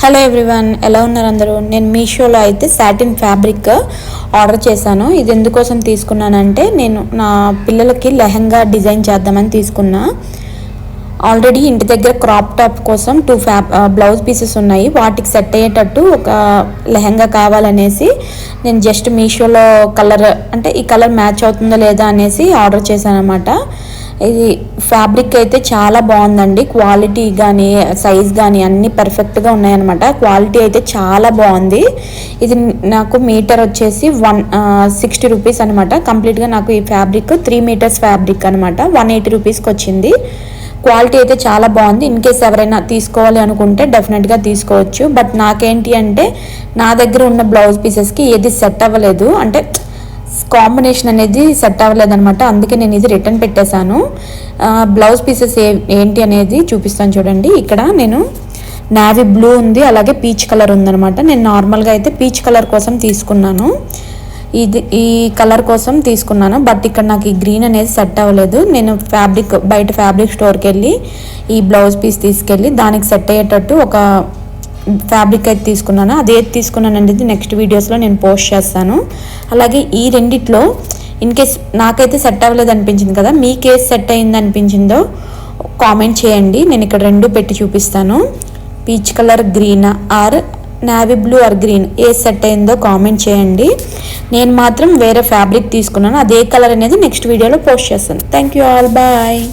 Hello everyone, ఎలా ఉన్నారు అందరూ? నేను మీషోలో అయితే సాటిన్ ఫ్యాబ్రిక్ ఆర్డర్ చేశాను. ఇది ఎందుకోసం తీసుకున్నానంటే, నేను నా పిల్లలకి లెహంగా డిజైన్ చేద్దామని తీసుకున్నా. ఆల్రెడీ ఇంటి దగ్గర క్రాప్ టాప్ కోసం 2 బ్లౌజ్ పీసెస్ ఉన్నాయి. వాటికి సెట్ అయ్యేటట్టు ఒక లెహంగా కావాలనేసి నేను జస్ట్ మీషోలో కలర్ అంటే ఈ కలర్ మ్యాచ్ అవుతుందో లేదా అనేసి ఆర్డర్ చేశాను అనమాట. ఇది ఫ్యాబ్రిక్ అయితే చాలా బాగుందండి. క్వాలిటీ కానీ సైజ్ కానీ అన్నీ పర్ఫెక్ట్గా ఉన్నాయన్నమాట. క్వాలిటీ అయితే చాలా బాగుంది. ఇది నాకు మీటర్ వచ్చేసి 160 రూపీస్ అనమాట. కంప్లీట్గా నాకు ఈ ఫ్యాబ్రిక్ 3 మీటర్స్ ఫ్యాబ్రిక్ అనమాట. 180 రూపీస్కి వచ్చింది. క్వాలిటీ అయితే చాలా బాగుంది. ఇన్ కేస్ ఎవరైనా తీసుకోవాలి అనుకుంటే డెఫినెట్గా తీసుకోవచ్చు. బట్ నాకేంటి అంటే, నా దగ్గర ఉన్న బ్లౌజ్ పీసెస్కి ఏది సెట్ అవ్వలేదు, అంటే కాంబినేషన్ అనేది సెట్ అవ్వలేదన్నమాట. అందుకే నేను ఇది రిటర్న్ పెట్టేశాను. బ్లౌజ్ పీసెస్ ఏంటి అనేది చూపిస్తాను చూడండి. ఇక్కడ నేను నావీ బ్లూ ఉంది, అలాగే పీచ్ కలర్ ఉందనమాట. నేను నార్మల్గా అయితే పీచ్ కలర్ కోసం తీసుకున్నాను. ఈ కలర్ కోసం తీసుకున్నాను. బట్ ఇక్కడ నాకు ఈ గ్రీన్ అనేది సెట్ అవ్వలేదు. నేను బయట ఫ్యాబ్రిక్ స్టోర్కి వెళ్ళి ఈ బ్లౌజ్ పీస్ తీసుకెళ్ళి దానికి సెట్ అయ్యేటట్టు ఒక ఫ్యాబ్రిక్ అయితే తీసుకున్నాను. అదేది తీసుకున్నాను అనేది నెక్స్ట్ వీడియోస్లో నేను పోస్ట్ చేస్తాను. అలాగే ఈ రెండిట్లో ఇన్ కేస్ నాకైతే సెట్ అవ్వలేదు అనిపించింది కదా, మీకేస్ సెట్ అయింది అనిపించిందో కామెంట్ చేయండి. నేను ఇక్కడ 2 పెట్టి చూపిస్తాను. Peach colour green are navy blue or green A set అయిందో కామెంట్ చేయండి. నేను మాత్రం వేరే ఫ్యాబ్రిక్ తీసుకున్నాను. అదే కలర్ అనేది నెక్స్ట్ వీడియోలో పోస్ట్ చేస్తాను. Thank you all, bye.